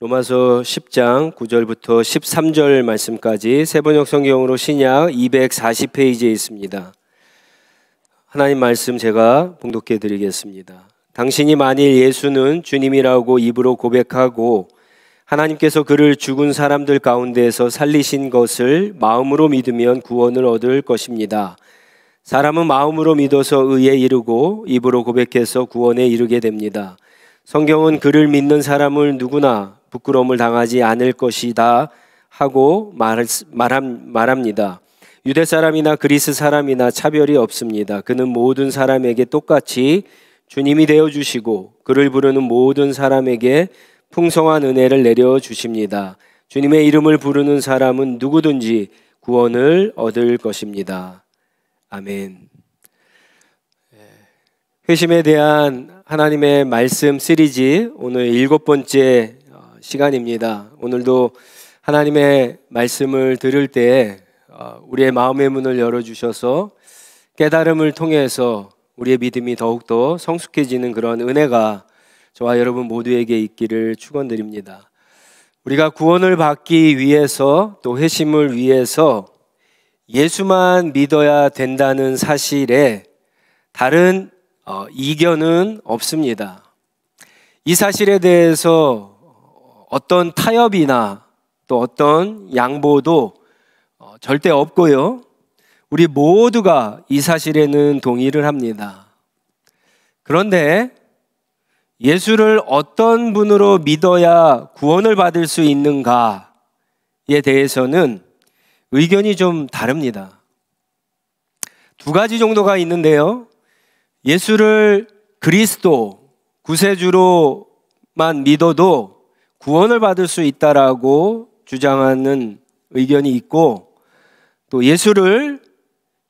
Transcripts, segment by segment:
로마서 10장 9절부터 13절 말씀까지 세번역 성경으로 신약 240페이지에 있습니다. 하나님 말씀 제가 봉독해 드리겠습니다. 당신이 만일 예수는 주님이라고 입으로 고백하고 하나님께서 그를 죽은 사람들 가운데에서 살리신 것을 마음으로 믿으면 구원을 얻을 것입니다. 사람은 마음으로 믿어서 의에 이르고 입으로 고백해서 구원에 이르게 됩니다. 성경은 그를 믿는 사람을 누구나 부끄러움을 당하지 않을 것이다 하고 말합니다. 유대 사람이나 그리스 사람이나 차별이 없습니다. 그는 모든 사람에게 똑같이 주님이 되어주시고 그를 부르는 모든 사람에게 풍성한 은혜를 내려주십니다. 주님의 이름을 부르는 사람은 누구든지 구원을 얻을 것입니다. 아멘. 회심에 대한 하나님의 말씀 시리즈 오늘 7번째 시간입니다. 오늘도 하나님의 말씀을 들을 때 우리의 마음의 문을 열어주셔서 깨달음을 통해서 우리의 믿음이 더욱더 성숙해지는 그런 은혜가 저와 여러분 모두에게 있기를 축원드립니다. 우리가 구원을 받기 위해서 또 회심을 위해서 예수만 믿어야 된다는 사실에 다른 이견은 없습니다. 이 사실에 대해서 어떤 타협이나 또 어떤 양보도 절대 없고요. 우리 모두가 이 사실에는 동의를 합니다. 그런데 예수를 어떤 분으로 믿어야 구원을 받을 수 있는가에 대해서는 의견이 좀 다릅니다. 두 가지 정도가 있는데요. 예수를 그리스도, 구세주로만 믿어도 구원을 받을 수 있다라고 주장하는 의견이 있고, 또 예수를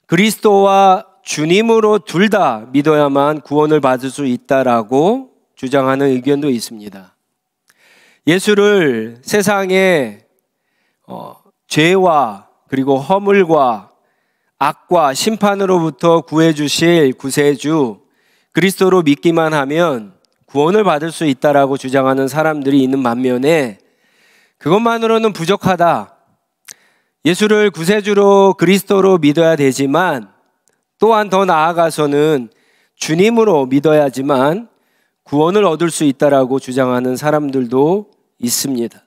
그리스도와 주님으로 둘 다 믿어야만 구원을 받을 수 있다라고 주장하는 의견도 있습니다. 예수를 세상의 죄와 그리고 허물과 악과 심판으로부터 구해주실 구세주 그리스도로 믿기만 하면 구원을 받을 수 있다라고 주장하는 사람들이 있는 반면에 그것만으로는 부족하다. 예수를 구세주로 그리스도로 믿어야 되지만 또한 더 나아가서는 주님으로 믿어야지만 구원을 얻을 수 있다라고 주장하는 사람들도 있습니다.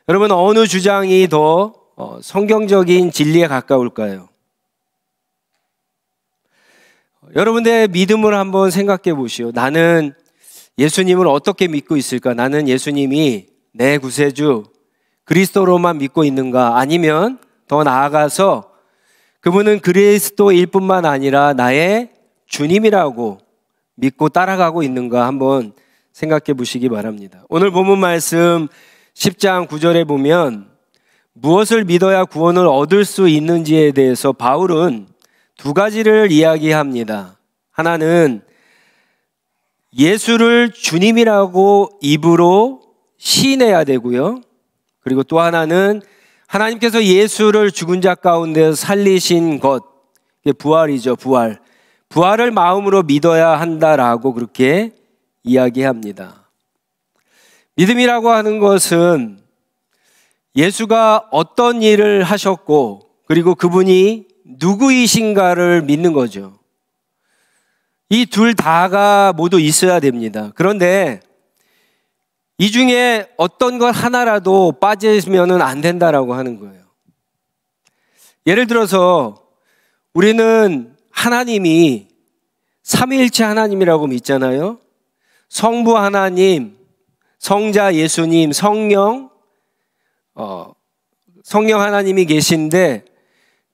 여러분, 어느 주장이 더 성경적인 진리에 가까울까요? 여러분들의 믿음을 한번 생각해 보시오. 나는 예수님을 어떻게 믿고 있을까? 나는 예수님이 내 구세주 그리스도로만 믿고 있는가? 아니면 더 나아가서 그분은 그리스도일 뿐만 아니라 나의 주님이라고 믿고 따라가고 있는가? 한번 생각해 보시기 바랍니다. 오늘 본문 말씀 10장 9절에 보면 무엇을 믿어야 구원을 얻을 수 있는지에 대해서 바울은 두 가지를 이야기합니다. 하나는 예수를 주님이라고 입으로 시인해야 되고요. 그리고 또 하나는 하나님께서 예수를 죽은 자 가운데서 살리신 것, 부활이죠, 부활. 부활을 마음으로 믿어야 한다라고 그렇게 이야기합니다. 믿음이라고 하는 것은 예수가 어떤 일을 하셨고 그리고 그분이 누구이신가를 믿는 거죠. 이 둘 다가 모두 있어야 됩니다. 그런데 이 중에 어떤 것 하나라도 빠지면 안 된다라고 하는 거예요. 예를 들어서 우리는 하나님이 삼위일체 하나님이라고 믿잖아요. 성부 하나님, 성자 예수님, 성령 하나님이 계신데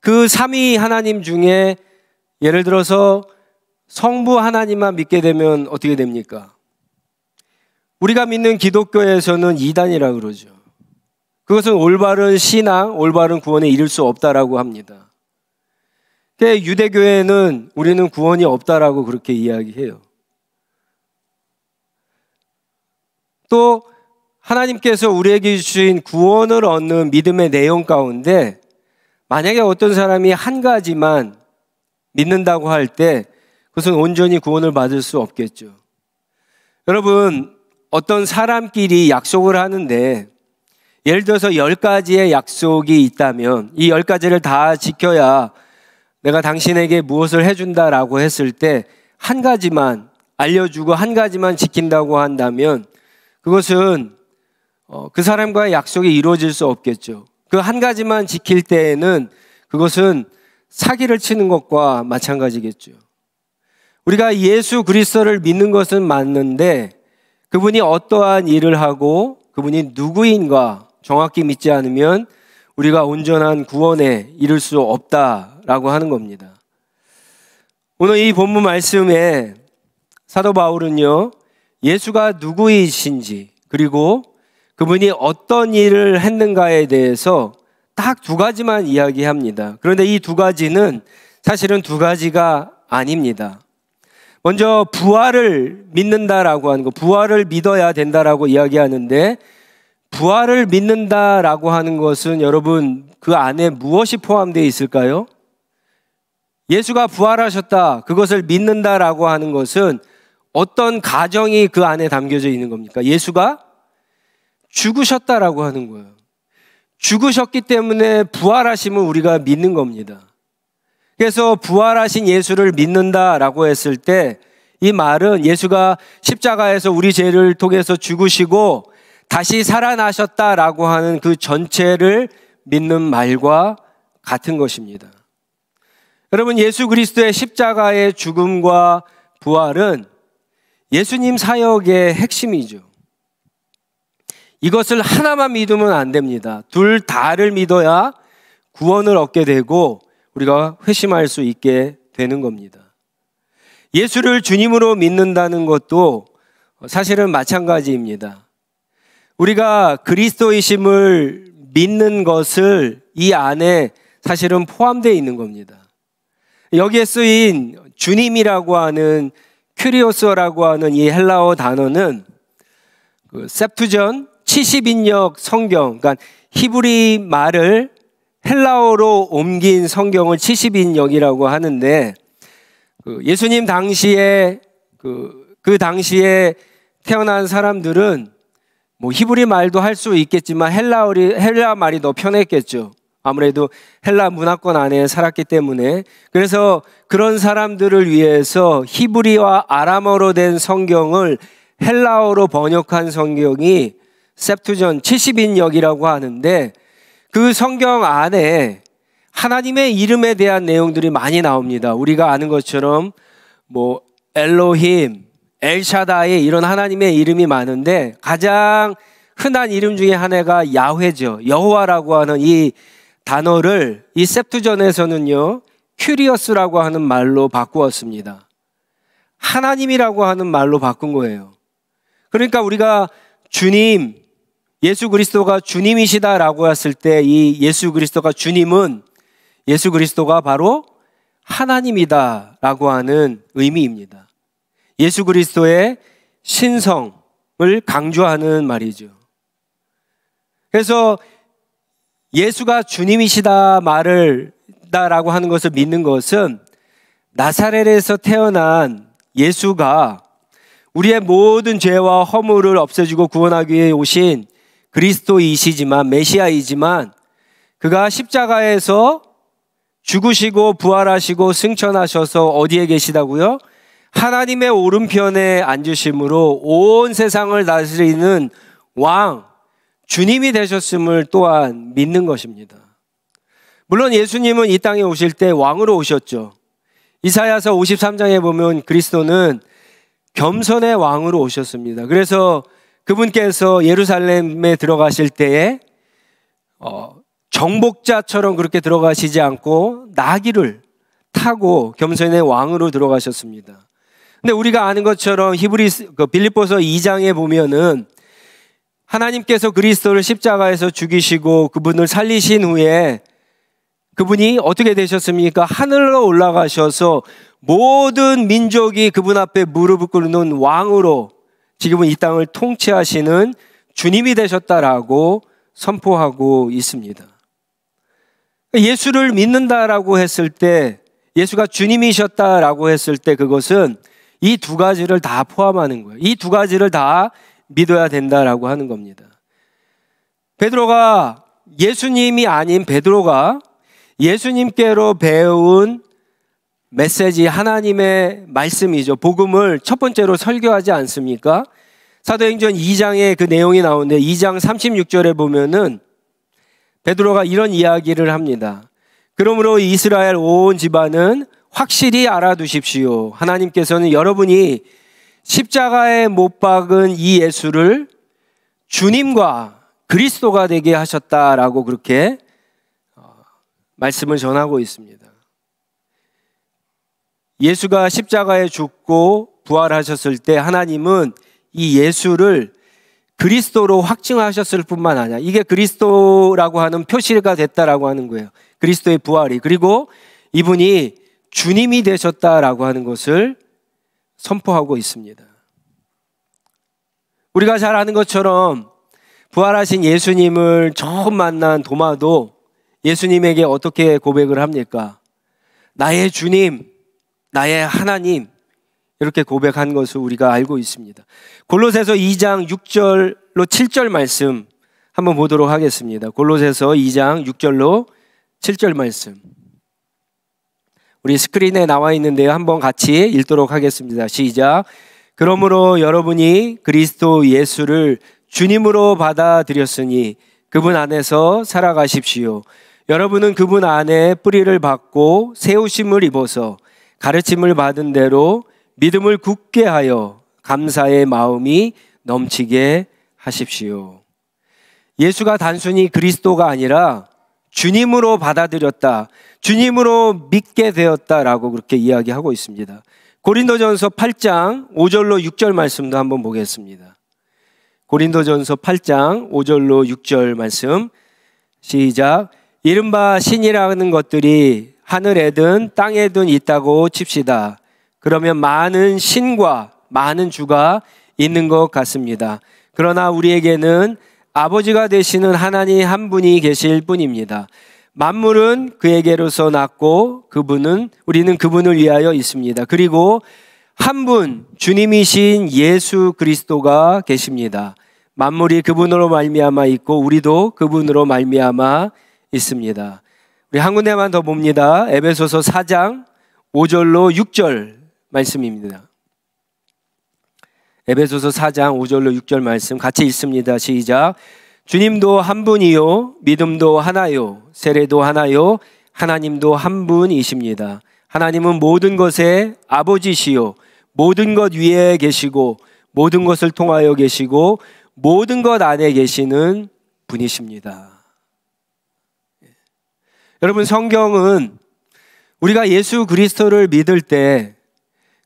그 삼위 하나님 중에 예를 들어서 성부 하나님만 믿게 되면 어떻게 됩니까? 우리가 믿는 기독교에서는 이단이라고 그러죠. 그것은 올바른 신앙, 올바른 구원에 이를 수 없다라고 합니다. 유대교회는 우리는 구원이 없다라고 그렇게 이야기해요. 또 하나님께서 우리에게 주신 구원을 얻는 믿음의 내용 가운데 만약에 어떤 사람이 한 가지만 믿는다고 할 때 그것은 온전히 구원을 받을 수 없겠죠. 여러분, 어떤 사람끼리 약속을 하는데 예를 들어서 10가지의 약속이 있다면 이 10가지를 다 지켜야 내가 당신에게 무엇을 해준다라고 했을 때 한 가지만 알려주고 한 가지만 지킨다고 한다면 그것은 그 사람과의 약속이 이루어질 수 없겠죠. 그 한 가지만 지킬 때에는 그것은 사기를 치는 것과 마찬가지겠죠. 우리가 예수 그리스도를 믿는 것은 맞는데 그분이 어떠한 일을 하고 그분이 누구인가 정확히 믿지 않으면 우리가 온전한 구원에 이를 수 없다라고 하는 겁니다. 오늘 이 본문 말씀에 사도 바울은요, 예수가 누구이신지 그리고 그분이 어떤 일을 했는가에 대해서 딱 2가지만 이야기합니다. 그런데 이 2가지는 사실은 2가지가 아닙니다. 먼저 부활을 믿는다라고 하는 거, 부활을 믿어야 된다라고 이야기하는데 부활을 믿는다라고 하는 것은 여러분 그 안에 무엇이 포함되어 있을까요? 예수가 부활하셨다, 그것을 믿는다라고 하는 것은 어떤 가정이 그 안에 담겨져 있는 겁니까? 예수가 죽으셨다라고 하는 거예요. 죽으셨기 때문에 부활하심을 우리가 믿는 겁니다. 그래서 부활하신 예수를 믿는다라고 했을 때 이 말은 예수가 십자가에서 우리 죄를 통해서 죽으시고 다시 살아나셨다라고 하는 그 전체를 믿는 말과 같은 것입니다. 여러분, 예수 그리스도의 십자가의 죽음과 부활은 예수님 사역의 핵심이죠. 이것을 하나만 믿으면 안 됩니다. 둘 다를 믿어야 구원을 얻게 되고 우리가 회심할 수 있게 되는 겁니다. 예수를 주님으로 믿는다는 것도 사실은 마찬가지입니다. 우리가 그리스도이심을 믿는 것을 이 안에 사실은 포함되어 있는 겁니다. 여기에 쓰인 주님이라고 하는 큐리오스라고 하는 이 헬라어 단어는 그 septuagint 70인역 성경, 그러니까 히브리 말을 헬라어로 옮긴 성경을 70인역이라고 하는데 예수님 당시에 그 당시에 태어난 사람들은 뭐 히브리 말도 할 수 있겠지만 헬라 말이 더 편했겠죠. 아무래도 헬라 문화권 안에 살았기 때문에. 그래서 그런 사람들을 위해서 히브리와 아람어로 된 성경을 헬라어로 번역한 성경이 septuagint 70인역이라고 하는데 그 성경 안에 하나님의 이름에 대한 내용들이 많이 나옵니다. 우리가 아는 것처럼 뭐 엘로힘, 엘샤다이 이런 하나님의 이름이 많은데 가장 흔한 이름 중에 하나가 야훼죠. 여호와라고 하는 이 단어를 이 septuagint에서는요 큐리어스라고 하는 말로 바꾸었습니다. 하나님이라고 하는 말로 바꾼 거예요. 그러니까 우리가 주님, 예수 그리스도가 주님이시다라고 했을 때 이 예수 그리스도가 주님은 예수 그리스도가 바로 하나님이다라고 하는 의미입니다. 예수 그리스도의 신성을 강조하는 말이죠. 그래서 예수가 주님이시다 말을다라고 하는 것을 믿는 것은 나사렛에서 태어난 예수가 우리의 모든 죄와 허물을 없애주고 구원하기 위해 오신 그리스도이시지만 메시아이지만 그가 십자가에서 죽으시고 부활하시고 승천하셔서 어디에 계시다고요? 하나님의 오른편에 앉으심으로 온 세상을 다스리는 왕, 주님이 되셨음을 또한 믿는 것입니다. 물론 예수님은 이 땅에 오실 때 왕으로 오셨죠. 이사야서 53장에 보면 그리스도는 겸손의 왕으로 오셨습니다. 그래서 그분께서 예루살렘에 들어가실 때에 정복자처럼 그렇게 들어가시지 않고 나귀를 타고 겸손의 왕으로 들어가셨습니다. 근데 우리가 아는 것처럼 빌립보서 2장에 보면은 하나님께서 그리스도를 십자가에서 죽이시고 그분을 살리신 후에 그분이 어떻게 되셨습니까? 하늘로 올라가셔서 모든 민족이 그분 앞에 무릎을 꿇는 왕으로 지금은 이 땅을 통치하시는 주님이 되셨다라고 선포하고 있습니다. 예수를 믿는다라고 했을 때, 예수가 주님이셨다라고 했을 때 그것은 이 2가지를 다 포함하는 거예요. 이 2가지를 다 믿어야 된다라고 하는 겁니다. 베드로가 예수님이 아닌 베드로가 예수님께로 배운 메시지, 하나님의 말씀이죠. 복음을 첫 번째로 설교하지 않습니까? 사도행전 2장에 그 내용이 나오는데 2장 36절에 보면은 베드로가 이런 이야기를 합니다. 그러므로 이스라엘 온 집안은 확실히 알아두십시오. 하나님께서는 여러분이 십자가에 못 박은 이 예수를 주님과 그리스도가 되게 하셨다라고 그렇게 말씀을 전하고 있습니다. 예수가 십자가에 죽고 부활하셨을 때 하나님은 이 예수를 그리스도로 확증하셨을 뿐만 아니라 이게 그리스도라고 하는 표시가 됐다라고 하는 거예요. 그리스도의 부활이. 그리고 이분이 주님이 되셨다라고 하는 것을 선포하고 있습니다. 우리가 잘 아는 것처럼 부활하신 예수님을 처음 만난 도마도 예수님에게 어떻게 고백을 합니까? 나의 주님, 나의 하나님, 이렇게 고백한 것을 우리가 알고 있습니다. 골로새서 2장 6절로 7절 말씀 한번 보도록 하겠습니다. 골로새서 2장 6절로 7절 말씀. 우리 스크린에 나와 있는데요. 한번 같이 읽도록 하겠습니다. 시작. 그러므로 여러분이 그리스도 예수를 주님으로 받아들였으니 그분 안에서 살아가십시오. 여러분은 그분 안에 뿌리를 받고 세우심을 입어서 가르침을 받은 대로 믿음을 굳게 하여 감사의 마음이 넘치게 하십시오. 예수가 단순히 그리스도가 아니라 주님으로 받아들였다, 주님으로 믿게 되었다라고 그렇게 이야기하고 있습니다. 고린도전서 8장 5절로 6절 말씀도 한번 보겠습니다. 고린도전서 8장 5절로 6절 말씀 시작. 이른바 신이라는 것들이 하늘에든 땅에든 있다고 칩시다. 그러면 많은 신과 많은 주가 있는 것 같습니다. 그러나 우리에게는 아버지가 되시는 하나님 한 분이 계실 뿐입니다. 만물은 그에게로서 났고 우리는 그분을 위하여 있습니다. 그리고 한 분 주님이신 예수 그리스도가 계십니다. 만물이 그분으로 말미암아 있고 우리도 그분으로 말미암아 있습니다. 우리 한 군데만 더 봅니다. 에베소서 4장 5절로 6절 말씀입니다. 에베소서 4장 5절로 6절 말씀 같이 읽습니다. 시작. 주님도 한 분이요 믿음도 하나요 세례도 하나요 하나님도 한 분이십니다. 하나님은 모든 것의 아버지시요 모든 것 위에 계시고 모든 것을 통하여 계시고 모든 것 안에 계시는 분이십니다. 여러분, 성경은 우리가 예수 그리스도를 믿을 때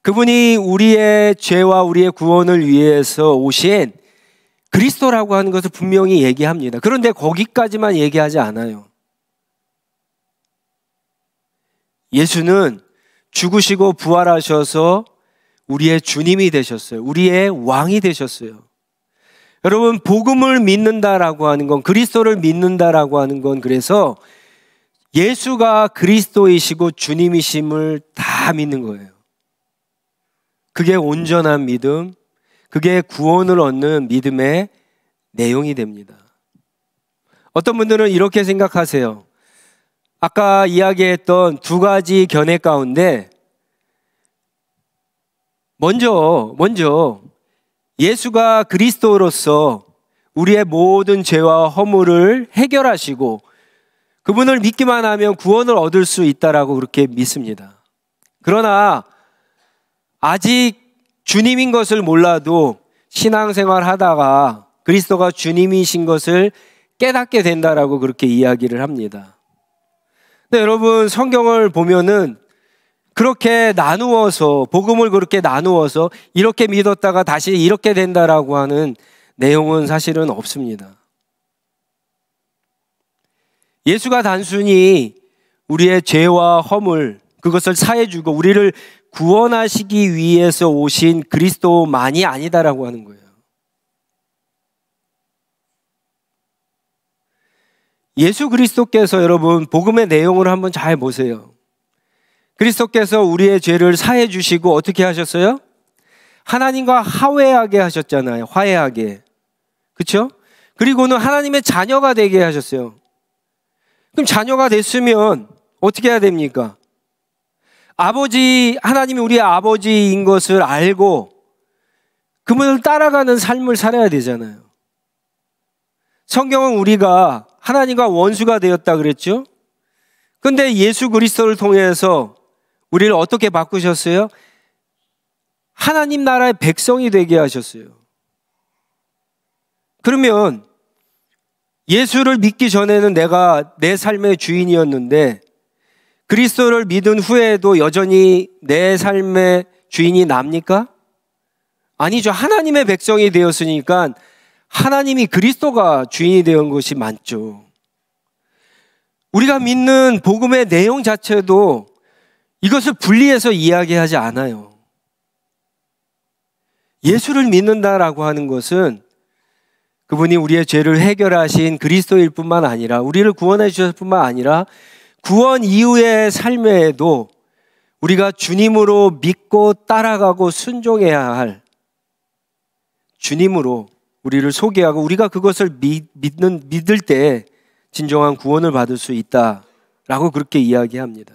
그분이 우리의 죄와 우리의 구원을 위해서 오신 그리스도라고 하는 것을 분명히 얘기합니다. 그런데 거기까지만 얘기하지 않아요. 예수는 죽으시고 부활하셔서 우리의 주님이 되셨어요. 우리의 왕이 되셨어요. 여러분, 복음을 믿는다라고 하는 건, 그리스도를 믿는다라고 하는 건, 그래서 예수가 그리스도이시고 주님이심을 다 믿는 거예요. 그게 온전한 믿음, 그게 구원을 얻는 믿음의 내용이 됩니다. 어떤 분들은 이렇게 생각하세요. 아까 이야기했던 두 가지 견해 가운데 먼저 예수가 그리스도로서 우리의 모든 죄와 허물을 해결하시고 그분을 믿기만 하면 구원을 얻을 수 있다라고 그렇게 믿습니다. 그러나 아직 주님인 것을 몰라도 신앙생활 하다가 그리스도가 주님이신 것을 깨닫게 된다라고 그렇게 이야기를 합니다. 근데 여러분, 성경을 보면은 그렇게 나누어서, 복음을 그렇게 나누어서 이렇게 믿었다가 다시 이렇게 된다라고 하는 내용은 사실은 없습니다. 예수가 단순히 우리의 죄와 허물, 그것을 사해주고 우리를 구원하시기 위해서 오신 그리스도만이 아니다라고 하는 거예요. 예수 그리스도께서, 여러분, 복음의 내용을 한번 잘 보세요. 그리스도께서 우리의 죄를 사해 주시고 어떻게 하셨어요? 하나님과 화해하게 하셨잖아요. 화해하게. 그렇죠? 그리고는 하나님의 자녀가 되게 하셨어요. 그럼 자녀가 됐으면 어떻게 해야 됩니까? 하나님이 우리의 아버지인 것을 알고 그분을 따라가는 삶을 살아야 되잖아요. 성경은 우리가 하나님과 원수가 되었다 그랬죠? 근데 예수 그리스도를 통해서 우리를 어떻게 바꾸셨어요? 하나님 나라의 백성이 되게 하셨어요. 그러면 예수를 믿기 전에는 내가 내 삶의 주인이었는데 그리스도를 믿은 후에도 여전히 내 삶의 주인이 납니까? 아니죠. 하나님의 백성이 되었으니까 하나님이 그리스도가 주인이 되는 것이 맞죠. 우리가 믿는 복음의 내용 자체도 이것을 분리해서 이야기하지 않아요. 예수를 믿는다라고 하는 것은 그분이 우리의 죄를 해결하신 그리스도일 뿐만 아니라 우리를 구원해 주셨을 뿐만 아니라 구원 이후의 삶에도 우리가 주님으로 믿고 따라가고 순종해야 할 주님으로 우리를 소개하고 우리가 그것을 믿을 때 진정한 구원을 받을 수 있다라고 그렇게 이야기합니다.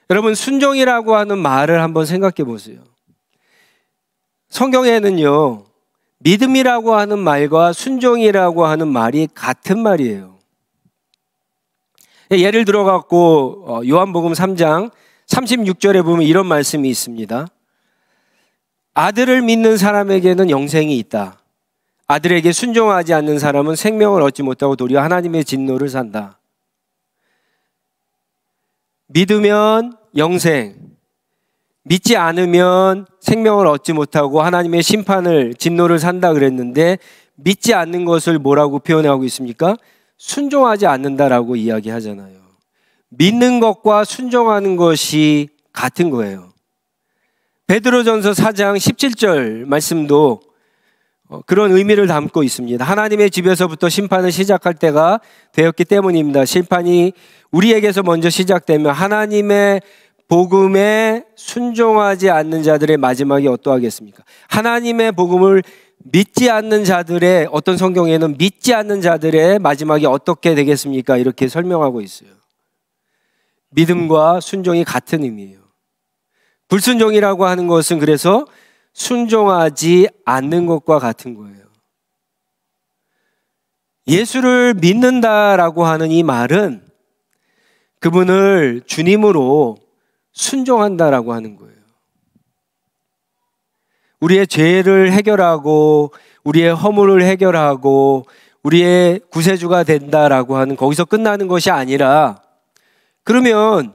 여러분, 순종이라고 하는 말을 한번 생각해 보세요. 성경에는요, 믿음이라고 하는 말과 순종이라고 하는 말이 같은 말이에요. 예를 들어 갖고 요한복음 3장 36절에 보면 이런 말씀이 있습니다. 아들을 믿는 사람에게는 영생이 있다. 아들에게 순종하지 않는 사람은 생명을 얻지 못하고 도리어 하나님의 진노를 산다. 믿으면 영생, 믿지 않으면 생명을 얻지 못하고 하나님의 진노를 산다 그랬는데 믿지 않는 것을 뭐라고 표현하고 있습니까? 순종하지 않는다라고 이야기하잖아요. 믿는 것과 순종하는 것이 같은 거예요. 베드로전서 4장 17절 말씀도 그런 의미를 담고 있습니다. 하나님의 집에서부터 심판을 시작할 때가 되었기 때문입니다. 심판이 우리에게서 먼저 시작되면 하나님의 복음에 순종하지 않는 자들의 마지막이 어떠하겠습니까? 하나님의 복음을 믿지 않는 자들의, 어떤 성경에는 믿지 않는 자들의 마지막이 어떻게 되겠습니까? 이렇게 설명하고 있어요. 믿음과 순종이 같은 의미예요. 불순종이라고 하는 것은 그래서 순종하지 않는 것과 같은 거예요. 예수를 믿는다라고 하는 이 말은 그분을 주님으로 순종한다라고 하는 거예요. 우리의 죄를 해결하고 우리의 허물을 해결하고 우리의 구세주가 된다라고 하는 거기서 끝나는 것이 아니라, 그러면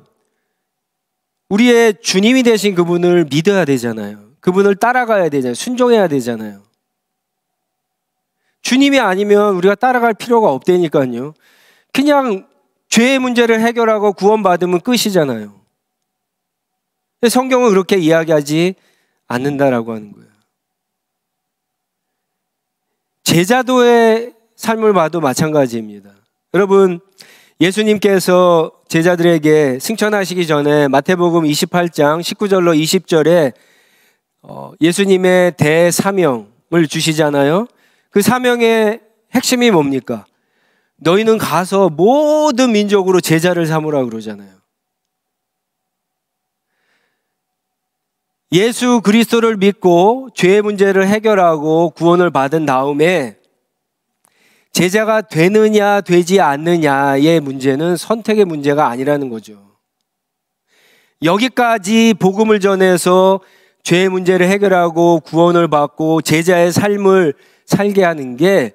우리의 주님이 되신 그분을 믿어야 되잖아요. 그분을 따라가야 되잖아요. 순종해야 되잖아요. 주님이 아니면 우리가 따라갈 필요가 없다니까요. 그냥 죄의 문제를 해결하고 구원받으면 끝이잖아요. 성경은 그렇게 이야기하지 않는다라고 하는 거예요. 제자도의 삶을 봐도 마찬가지입니다. 여러분, 예수님께서 제자들에게 승천하시기 전에 마태복음 28장 19절로 20절에 예수님의 대사명을 주시잖아요. 그 사명의 핵심이 뭡니까? 너희는 가서 모든 민족으로 제자를 삼으라 그러잖아요. 예수 그리스도를 믿고 죄의 문제를 해결하고 구원을 받은 다음에 제자가 되느냐 되지 않느냐의 문제는 선택의 문제가 아니라는 거죠. 여기까지 복음을 전해서 죄의 문제를 해결하고 구원을 받고 제자의 삶을 살게 하는 게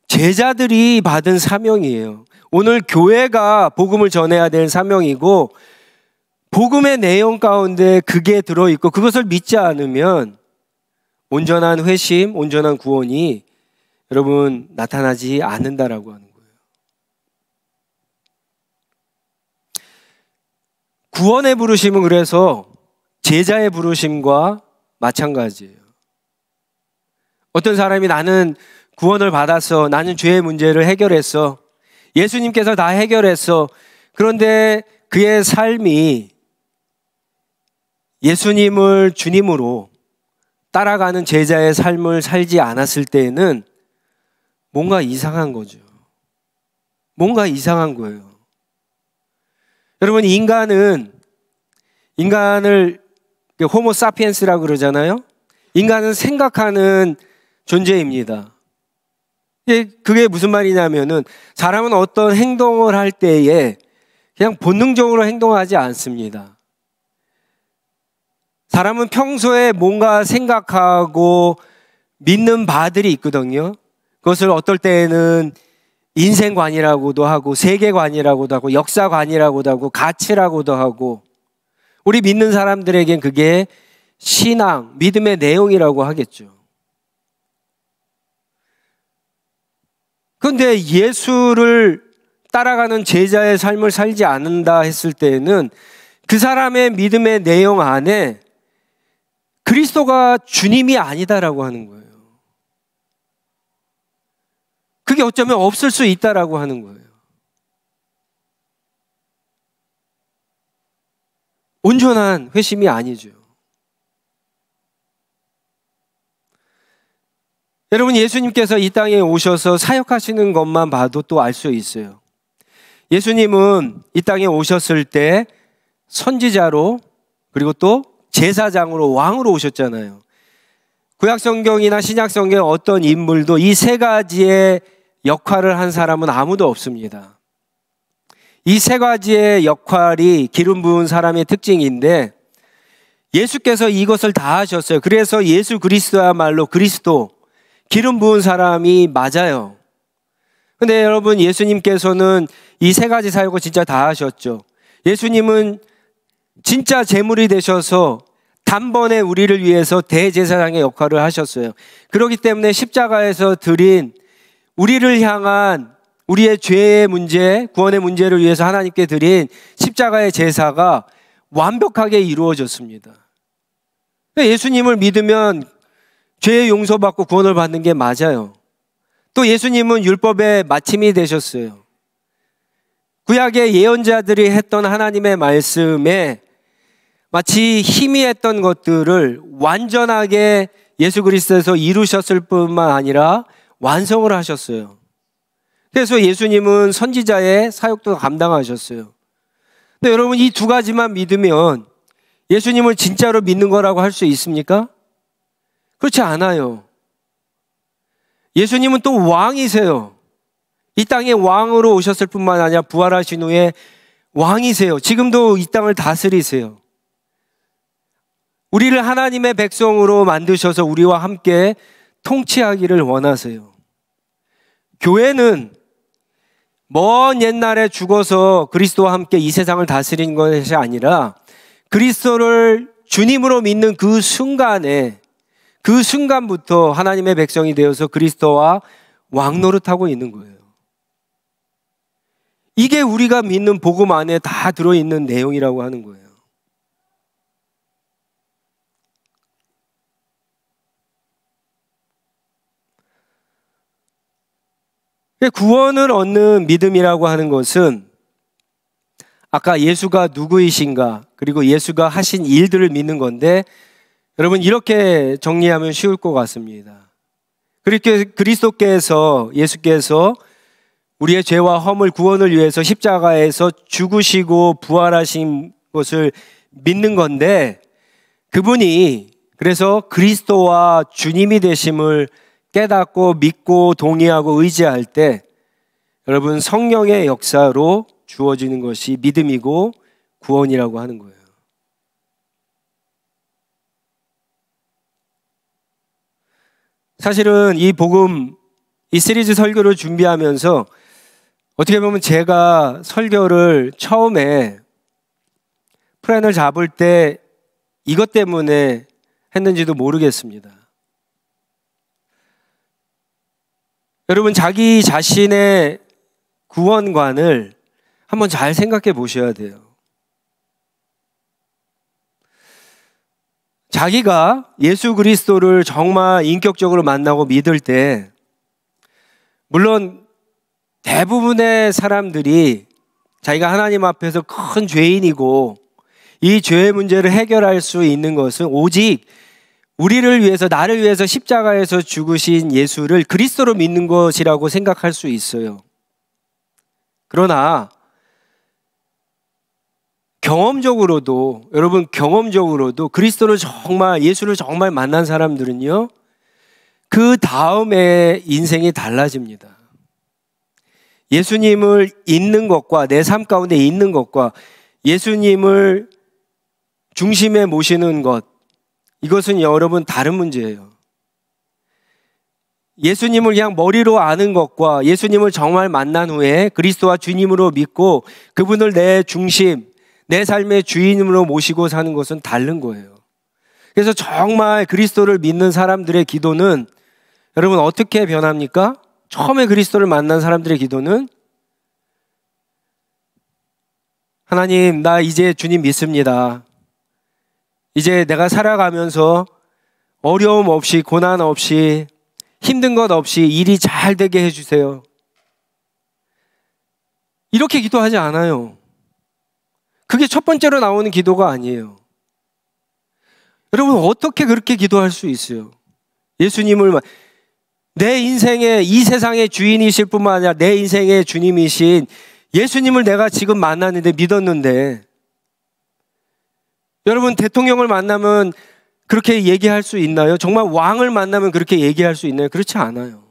제자들이 받은 사명이에요. 오늘 교회가 복음을 전해야 될 사명이고, 복음의 내용 가운데 그게 들어있고 그것을 믿지 않으면 온전한 회심, 온전한 구원이 여러분 나타나지 않는다라고 하는 거예요. 구원의 부르심은 그래서 제자의 부르심과 마찬가지예요. 어떤 사람이 나는 구원을 받았어, 나는 죄의 문제를 해결했어, 예수님께서 다 해결했어. 그런데 그의 삶이 예수님을 주님으로 따라가는 제자의 삶을 살지 않았을 때에는 뭔가 이상한 거죠. 뭔가 이상한 거예요. 여러분, 인간을 호모 사피엔스라고 그러잖아요. 인간은 생각하는 존재입니다. 그게 무슨 말이냐면은 사람은 어떤 행동을 할 때에 그냥 본능적으로 행동하지 않습니다. 사람은 평소에 뭔가 생각하고 믿는 바들이 있거든요. 그것을 어떨 때에는 인생관이라고도 하고 세계관이라고도 하고 역사관이라고도 하고 가치라고도 하고, 우리 믿는 사람들에겐 그게 신앙, 믿음의 내용이라고 하겠죠. 그런데 예수를 따라가는 제자의 삶을 살지 않는다 했을 때에는 그 사람의 믿음의 내용 안에 그리스도가 주님이 아니다라고 하는 거예요. 그게 어쩌면 없을 수 있다라고 하는 거예요. 온전한 회심이 아니죠. 여러분, 예수님께서 이 땅에 오셔서 사역하시는 것만 봐도 또 알 수 있어요. 예수님은 이 땅에 오셨을 때 선지자로, 그리고 또 제사장으로, 왕으로 오셨잖아요. 구약성경이나 신약성경의 어떤 인물도 이 세 가지의 역할을 한 사람은 아무도 없습니다. 이 세 가지의 역할이 기름 부은 사람의 특징인데 예수께서 이것을 다 하셨어요. 그래서 예수 그리스도야말로 그리스도, 기름 부은 사람이 맞아요. 근데 여러분, 예수님께서는 이 세 가지 사역을 진짜 다 하셨죠. 예수님은 진짜 제물이 되셔서 단번에 우리를 위해서 대제사장의 역할을 하셨어요. 그렇기 때문에 십자가에서 드린 우리를 향한 우리의 죄의 문제, 구원의 문제를 위해서 하나님께 드린 십자가의 제사가 완벽하게 이루어졌습니다. 예수님을 믿으면 죄의 용서받고 구원을 받는 게 맞아요. 또 예수님은 율법의 마침이 되셨어요. 구약의 예언자들이 했던 하나님의 말씀에 마치 희미했던 것들을 완전하게 예수 그리스도에서 이루셨을 뿐만 아니라 완성을 하셨어요. 그래서 예수님은 선지자의 사역도 감당하셨어요. 근데 여러분, 이 두 가지만 믿으면 예수님을 진짜로 믿는 거라고 할 수 있습니까? 그렇지 않아요. 예수님은 또 왕이세요. 이 땅에 왕으로 오셨을 뿐만 아니라 부활하신 후에 왕이세요. 지금도 이 땅을 다스리세요. 우리를 하나님의 백성으로 만드셔서 우리와 함께 통치하기를 원하세요. 교회는 먼 옛날에 죽어서 그리스도와 함께 이 세상을 다스린 것이 아니라 그리스도를 주님으로 믿는 그 순간부터 하나님의 백성이 되어서 그리스도와 왕노릇하고 있는 거예요. 이게 우리가 믿는 복음 안에 다 들어있는 내용이라고 하는 거예요. 구원을 얻는 믿음이라고 하는 것은 아까 예수가 누구이신가, 그리고 예수가 하신 일들을 믿는 건데, 여러분, 이렇게 정리하면 쉬울 것 같습니다. 그렇게 예수께서 우리의 죄와 허물 구원을 위해서 십자가에서 죽으시고 부활하신 것을 믿는 건데, 그분이 그래서 그리스도와 주님이 되심을 깨닫고 믿고 동의하고 의지할 때 여러분, 성령의 역사로 주어지는 것이 믿음이고 구원이라고 하는 거예요. 사실은 이 시리즈 설교를 준비하면서 어떻게 보면 제가 설교를 처음에 플랜을 잡을 때 이것 때문에 했는지도 모르겠습니다. 여러분, 자기 자신의 구원관을 한번 잘 생각해 보셔야 돼요. 자기가 예수 그리스도를 정말 인격적으로 만나고 믿을 때, 물론 대부분의 사람들이 자기가 하나님 앞에서 큰 죄인이고 이 죄의 문제를 해결할 수 있는 것은 오직 우리를 위해서, 나를 위해서 십자가에서 죽으신 예수를 그리스도로 믿는 것이라고 생각할 수 있어요. 그러나 경험적으로도 그리스도를 정말, 예수를 정말 만난 사람들은요, 그 다음에 인생이 달라집니다. 예수님을 있는 것과, 내 삶 가운데 있는 것과 예수님을 중심에 모시는 것, 이것은 여러분 다른 문제예요. 예수님을 그냥 머리로 아는 것과 예수님을 정말 만난 후에 그리스도와 주님으로 믿고 그분을 내 중심, 내 삶의 주인으로 모시고 사는 것은 다른 거예요. 그래서 정말 그리스도를 믿는 사람들의 기도는 여러분 어떻게 변합니까? 처음에 그리스도를 만난 사람들의 기도는 하나님, 나 이제 주님 믿습니다. 이제 내가 살아가면서 어려움 없이, 고난 없이, 힘든 것 없이 일이 잘 되게 해주세요. 이렇게 기도하지 않아요. 그게 첫 번째로 나오는 기도가 아니에요. 여러분 어떻게 그렇게 기도할 수 있어요? 예수님을 내 인생의, 이 세상의 주인이실 뿐만 아니라 내 인생의 주님이신 예수님을 내가 지금 만났는데, 믿었는데, 여러분 대통령을 만나면 그렇게 얘기할 수 있나요? 정말 왕을 만나면 그렇게 얘기할 수 있나요? 그렇지 않아요.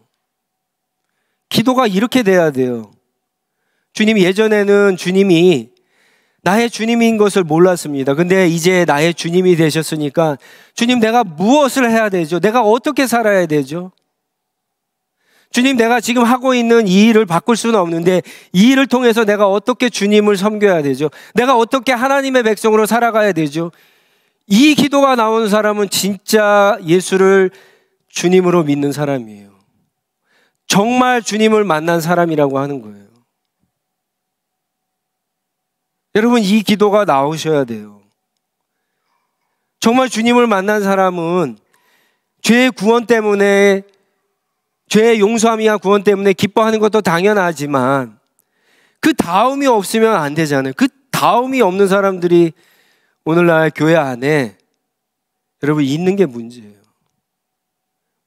기도가 이렇게 돼야 돼요. 주님, 예전에는 주님이 나의 주님인 것을 몰랐습니다. 근데 이제 나의 주님이 되셨으니까 주님, 내가 무엇을 해야 되죠? 내가 어떻게 살아야 되죠? 주님, 내가 지금 하고 있는 이 일을 바꿀 수는 없는데 이 일을 통해서 내가 어떻게 주님을 섬겨야 되죠? 내가 어떻게 하나님의 백성으로 살아가야 되죠? 이 기도가 나오는 사람은 진짜 예수를 주님으로 믿는 사람이에요. 정말 주님을 만난 사람이라고 하는 거예요. 여러분, 이 기도가 나오셔야 돼요. 정말 주님을 만난 사람은 죄의 구원 때문에, 죄의 용서함이야 구원 때문에 기뻐하는 것도 당연하지만 그 다음이 없으면 안 되잖아요. 그 다음이 없는 사람들이 오늘날 교회 안에 여러분 있는 게 문제예요.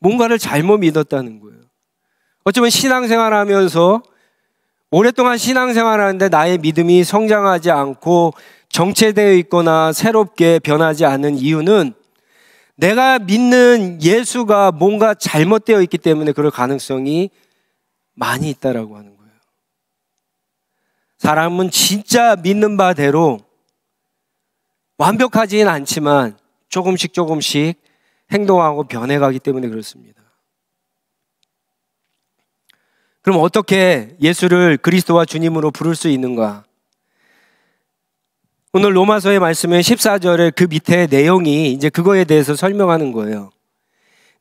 뭔가를 잘못 믿었다는 거예요. 어쩌면 신앙생활하면서 오랫동안 신앙생활하는데 나의 믿음이 성장하지 않고 정체되어 있거나 새롭게 변하지 않는 이유는 내가 믿는 예수가 뭔가 잘못되어 있기 때문에 그럴 가능성이 많이 있다라고 하는 거예요. 사람은 진짜 믿는 바대로 완벽하지는 않지만 조금씩 행동하고 변해가기 때문에 그렇습니다. 그럼 어떻게 예수를 그리스도와 주님으로 부를 수 있는가? 오늘 로마서의 말씀의 14절에 그 밑에 내용이 이제 그거에 대해서 설명하는 거예요.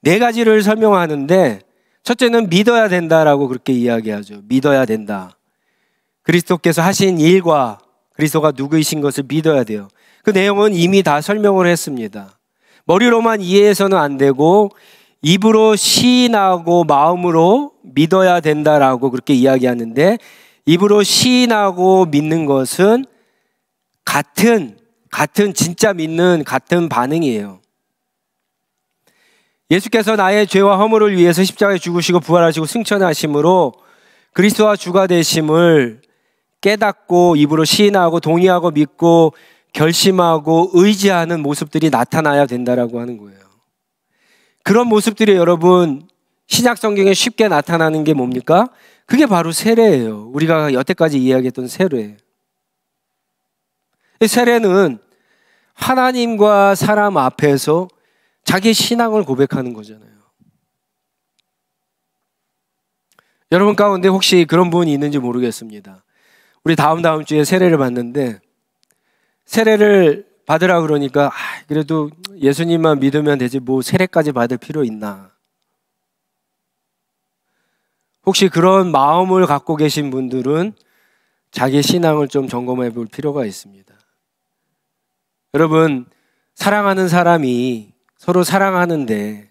네 가지를 설명하는데 첫째는 믿어야 된다라고 그렇게 이야기하죠. 믿어야 된다. 그리스도께서 하신 일과 그리스도가 누구이신 것을 믿어야 돼요. 그 내용은 이미 다 설명을 했습니다. 머리로만 이해해서는 안 되고 입으로 시인하고 마음으로 믿어야 된다라고 그렇게 이야기하는데, 입으로 시인하고 믿는 것은 같은 진짜 믿는 같은 반응이에요. 예수께서 나의 죄와 허물을 위해서 십자가에 죽으시고 부활하시고 승천하심으로 그리스도와 주가 되심을 깨닫고 입으로 시인하고 동의하고 믿고 결심하고 의지하는 모습들이 나타나야 된다라고 하는 거예요. 그런 모습들이 여러분 신약 성경에 쉽게 나타나는 게 뭡니까? 그게 바로 세례예요. 우리가 여태까지 이야기했던 세례예요. 세례는 하나님과 사람 앞에서 자기 신앙을 고백하는 거잖아요. 여러분 가운데 혹시 그런 분이 있는지 모르겠습니다. 우리 다음 주에 세례를 받는데 세례를 받으라 그러니까 그래도 예수님만 믿으면 되지 뭐 세례까지 받을 필요 있나? 혹시 그런 마음을 갖고 계신 분들은 자기 신앙을 좀 점검해 볼 필요가 있습니다. 여러분, 사랑하는 사람이 서로 사랑하는데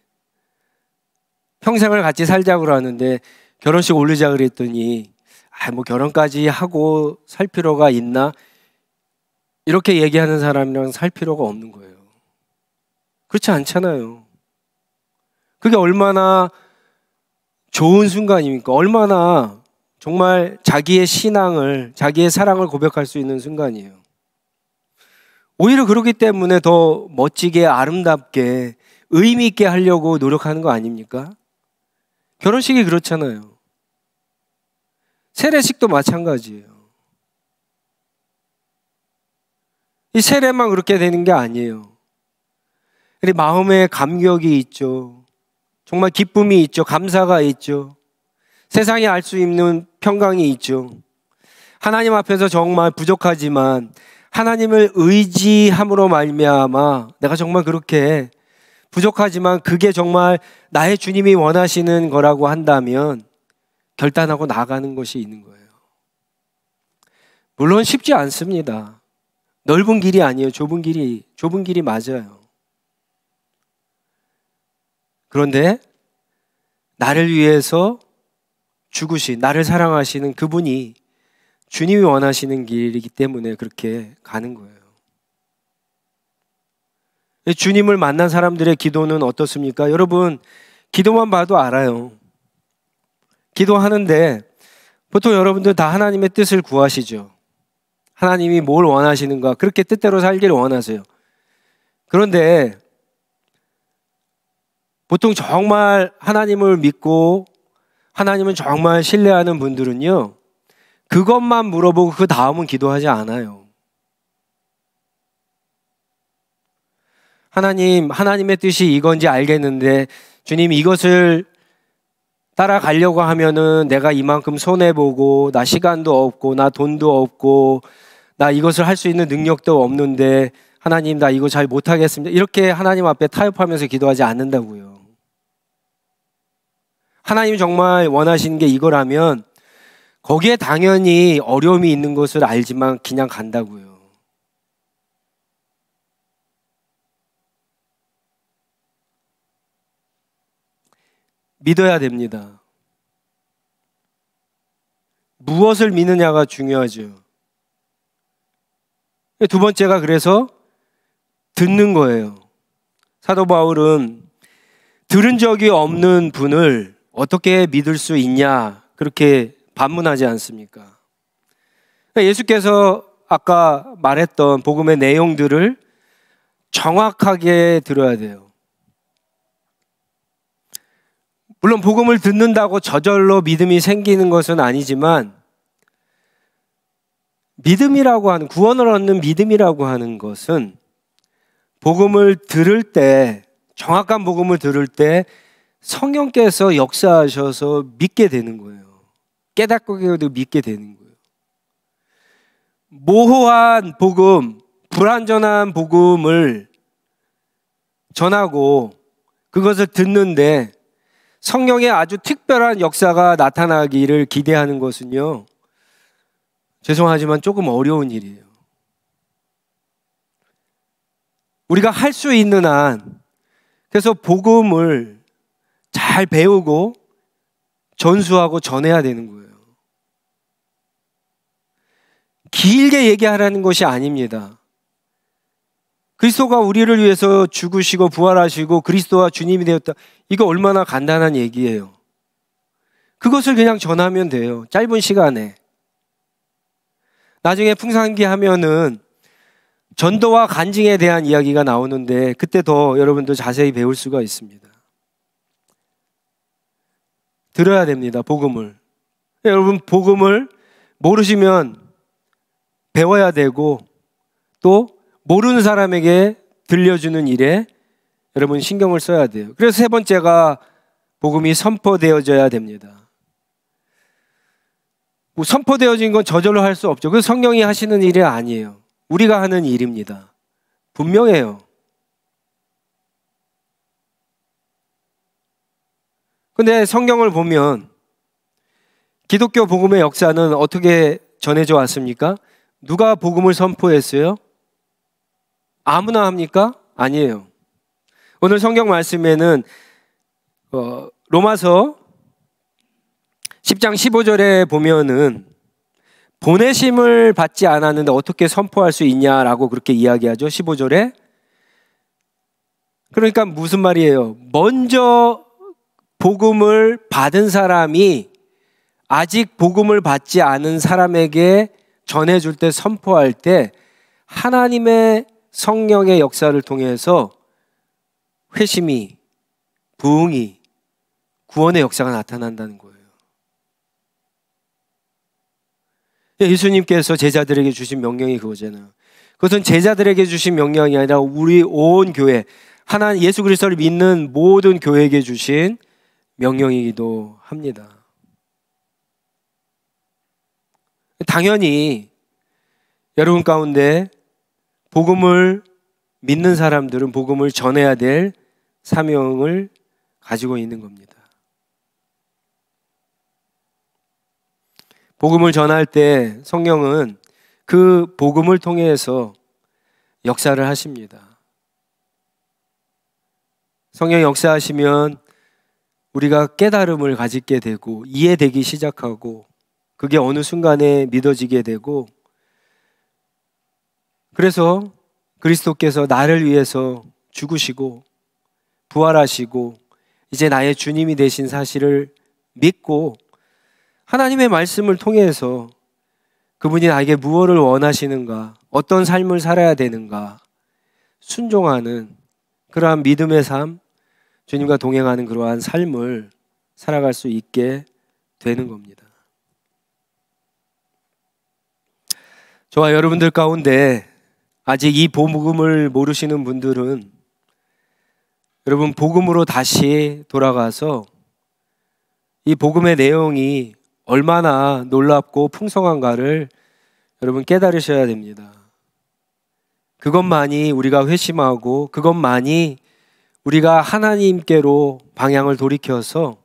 평생을 같이 살자고 하는데 결혼식 올리자 그랬더니 뭐 결혼까지 하고 살 필요가 있나? 이렇게 얘기하는 사람이랑 살 필요가 없는 거예요. 그렇지 않잖아요. 그게 얼마나 좋은 순간입니까? 얼마나 정말 자기의 신앙을, 자기의 사랑을 고백할 수 있는 순간이에요. 오히려 그렇기 때문에 더 멋지게, 아름답게, 의미 있게 하려고 노력하는 거 아닙니까? 결혼식이 그렇잖아요. 세례식도 마찬가지예요. 이 세례만 그렇게 되는 게 아니에요. 우리 마음에 감격이 있죠. 정말 기쁨이 있죠. 감사가 있죠. 세상이 알 수 있는 평강이 있죠. 하나님 앞에서 정말 부족하지만 하나님을 의지함으로 말미암아 내가 정말 그렇게 부족하지만 그게 정말 나의 주님이 원하시는 거라고 한다면 결단하고 나가는 것이 있는 거예요. 물론 쉽지 않습니다. 넓은 길이 아니에요. 좁은 길이 맞아요. 그런데 나를 위해서 죽으신, 나를 사랑하시는 그분이 주님이 원하시는 길이기 때문에 그렇게 가는 거예요. 주님을 만난 사람들의 기도는 어떻습니까? 여러분, 기도만 봐도 알아요. 기도하는데 보통 여러분들 다 하나님의 뜻을 구하시죠. 하나님이 뭘 원하시는가, 그렇게 뜻대로 살기를 원하세요. 그런데 보통 정말 하나님을 믿고 하나님을 정말 신뢰하는 분들은요, 그것만 물어보고 그 다음은 기도하지 않아요. 하나님의 뜻이 이건지 알겠는데 주님, 이것을 따라가려고 하면은 내가 이만큼 손해보고 나 시간도 없고 나 돈도 없고 나 이것을 할 수 있는 능력도 없는데 하나님, 나 이거 잘 못하겠습니다. 이렇게 하나님 앞에 타협하면서 기도하지 않는다고요. 하나님이 정말 원하시는 게 이거라면 거기에 당연히 어려움이 있는 것을 알지만 그냥 간다고요. 믿어야 됩니다. 무엇을 믿느냐가 중요하죠. 두 번째가 그래서 듣는 거예요. 사도 바울은 들은 적이 없는 분을 어떻게 믿을 수 있냐, 그렇게 반문하지 않습니까? 예수께서 아까 말했던 복음의 내용들을 정확하게 들어야 돼요. 물론 복음을 듣는다고 저절로 믿음이 생기는 것은 아니지만 믿음이라고 하는, 구원을 얻는 믿음이라고 하는 것은 복음을 들을 때, 정확한 복음을 들을 때 성령께서 역사하셔서 믿게 되는 거예요. 깨닫고도 믿게 되는 거예요. 모호한 복음, 불완전한 복음을 전하고 그것을 듣는데 성령의 아주 특별한 역사가 나타나기를 기대하는 것은요, 죄송하지만 조금 어려운 일이에요. 우리가 할 수 있는 한, 그래서 복음을 잘 배우고 전수하고 전해야 되는 거예요. 길게 얘기하라는 것이 아닙니다. 그리스도가 우리를 위해서 죽으시고 부활하시고 그리스도와 주님이 되었다. 이거 얼마나 간단한 얘기예요. 그것을 그냥 전하면 돼요. 짧은 시간에. 나중에 풍산기 하면은 전도와 간증에 대한 이야기가 나오는데 그때 더 여러분도 자세히 배울 수가 있습니다. 들어야 됩니다. 복음을. 여러분, 복음을 모르시면 배워야 되고 또 모르는 사람에게 들려주는 일에 여러분 신경을 써야 돼요. 그래서 세 번째가 복음이 선포되어져야 됩니다. 뭐 선포되어진 건 저절로 할 수 없죠. 그래서 성령이 하시는 일이 아니에요. 우리가 하는 일입니다. 분명해요. 근데 성경을 보면 기독교 복음의 역사는 어떻게 전해져 왔습니까? 누가 복음을 선포했어요? 아무나 합니까? 아니에요. 오늘 성경 말씀에는 로마서 10장 15절에 보면은 보내심을 받지 않았는데 어떻게 선포할 수 있냐라고 그렇게 이야기하죠. 15절에. 그러니까 무슨 말이에요? 먼저 복음을 받은 사람이 아직 복음을 받지 않은 사람에게 전해줄 때, 선포할 때 하나님의 성령의 역사를 통해서 회심이, 부흥이, 구원의 역사가 나타난다는 거예요. 예수님께서 제자들에게 주신 명령이 그거잖아요. 그것은 제자들에게 주신 명령이 아니라 우리 온 교회, 하나님 예수 그리스도를 믿는 모든 교회에게 주신 명령이기도 합니다. 당연히 여러분 가운데 복음을 믿는 사람들은 복음을 전해야 될 사명을 가지고 있는 겁니다. 복음을 전할 때 성령은 그 복음을 통해서 역사를 하십니다. 성령 역사하시면 우리가 깨달음을 가지게 되고 이해되기 시작하고 그게 어느 순간에 믿어지게 되고, 그래서 그리스도께서 나를 위해서 죽으시고 부활하시고 이제 나의 주님이 되신 사실을 믿고 하나님의 말씀을 통해서 그분이 나에게 무엇을 원하시는가, 어떤 삶을 살아야 되는가 순종하는 그러한 믿음의 삶, 주님과 동행하는 그러한 삶을 살아갈 수 있게 되는 겁니다. 저와 여러분들 가운데 아직 이 복음을 모르시는 분들은 여러분 복음으로 다시 돌아가서 이 복음의 내용이 얼마나 놀랍고 풍성한가를 여러분 깨달으셔야 됩니다. 그것만이 우리가 회심하고 그것만이 우리가 하나님께로 방향을 돌이켜서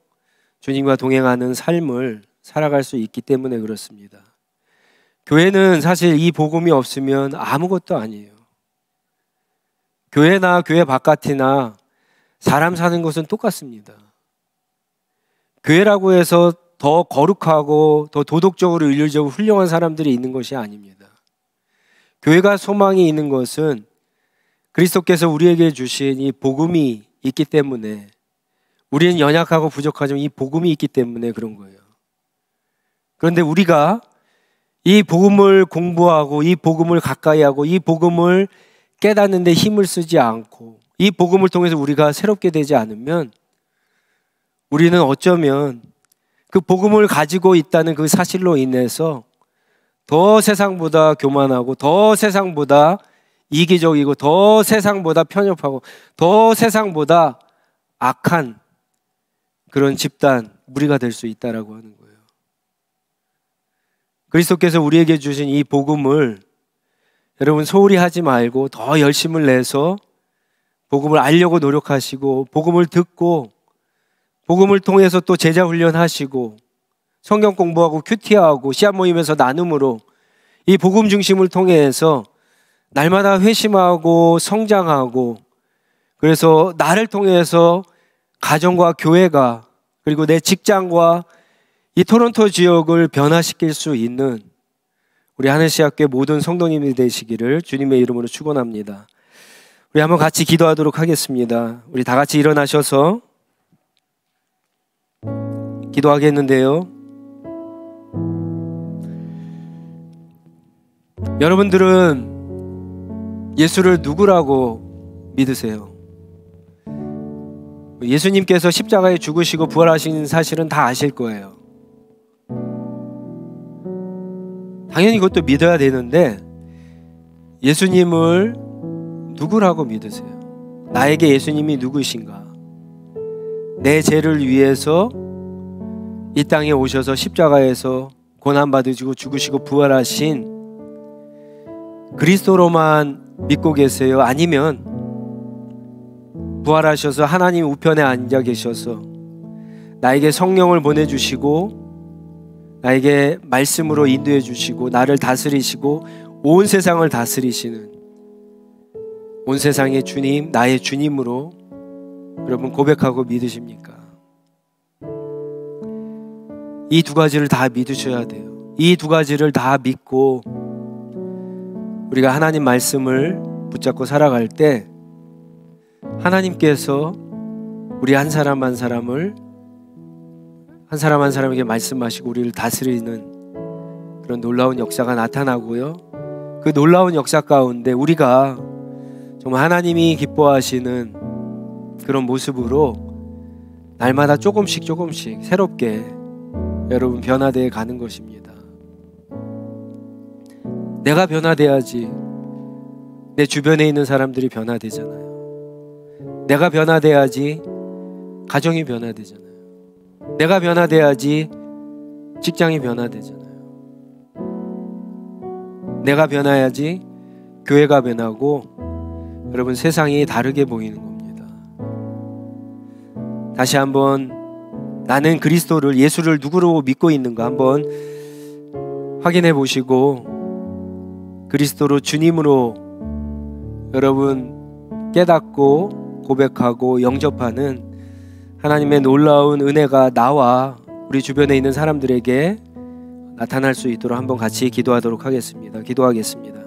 주님과 동행하는 삶을 살아갈 수 있기 때문에 그렇습니다. 교회는 사실 이 복음이 없으면 아무것도 아니에요. 교회나 교회 바깥이나 사람 사는 것은 똑같습니다. 교회라고 해서 더 거룩하고 더 도덕적으로 윤리적으로 훌륭한 사람들이 있는 것이 아닙니다. 교회가 소망이 있는 것은 그리스도께서 우리에게 주신 이 복음이 있기 때문에, 우리는 연약하고 부족하지만 이 복음이 있기 때문에 그런 거예요. 그런데 우리가 이 복음을 공부하고 이 복음을 가까이 하고 이 복음을 깨닫는 데 힘을 쓰지 않고 이 복음을 통해서 우리가 새롭게 되지 않으면 우리는 어쩌면 그 복음을 가지고 있다는 그 사실로 인해서 더 세상보다 교만하고 더 세상보다 이기적이고 더 세상보다 편협하고 더 세상보다 악한 그런 집단, 무리가 될 수 있다라고 하는 거예요. 그리스도께서 우리에게 주신 이 복음을 여러분 소홀히 하지 말고 더 열심을 내서 복음을 알려고 노력하시고 복음을 듣고 복음을 통해서 또 제자 훈련하시고 성경 공부하고 큐티하고 시합 모임에서 나눔으로 이 복음 중심을 통해서 날마다 회심하고 성장하고, 그래서 나를 통해서 가정과 교회가 그리고 내 직장과 이 토론토 지역을 변화시킬 수 있는 우리 하늘시학교의 모든 성도님이 되시기를 주님의 이름으로 축원합니다. 우리 한번 같이 기도하도록 하겠습니다. 우리 다 같이 일어나셔서 기도하겠는데요. 여러분들은 예수를 누구라고 믿으세요? 예수님께서 십자가에 죽으시고 부활하신 사실은 다 아실 거예요. 당연히 그것도 믿어야 되는데 예수님을 누구라고 믿으세요? 나에게 예수님이 누구신가? 내 죄를 위해서 이 땅에 오셔서 십자가에서 고난받으시고 죽으시고 부활하신 그리스도로만 믿고 계세요? 아니면 부활하셔서 하나님 우편에 앉아 계셔서 나에게 성령을 보내주시고 나에게 말씀으로 인도해 주시고 나를 다스리시고 온 세상을 다스리시는 온 세상의 주님, 나의 주님으로 여러분 고백하고 믿으십니까? 이 두 가지를 다 믿으셔야 돼요. 이 두 가지를 다 믿고 우리가 하나님 말씀을 붙잡고 살아갈 때 하나님께서 우리 한 사람 한 사람을 한 사람 한 사람에게 말씀하시고 우리를 다스리는 그런 놀라운 역사가 나타나고요. 그 놀라운 역사 가운데 우리가 정말 하나님이 기뻐하시는 그런 모습으로 날마다 조금씩 새롭게 여러분 변화되어 가는 것입니다. 내가 변화돼야지 내 주변에 있는 사람들이 변화되잖아요. 내가 변화돼야지 가정이 변화되잖아요. 내가 변화돼야지 직장이 변화되잖아요. 내가 변화해야지 교회가 변하고 여러분 세상이 다르게 보이는 겁니다. 다시 한번 나는 그리스도를 예수를 누구로 믿고 있는가 한번 확인해 보시고 그리스도로 주님으로 여러분 깨닫고 고백하고 영접하는 하나님의 놀라운 은혜가 나와 우리 주변에 있는 사람들에게 나타날 수 있도록 한번 같이 기도하도록 하겠습니다. 기도하겠습니다.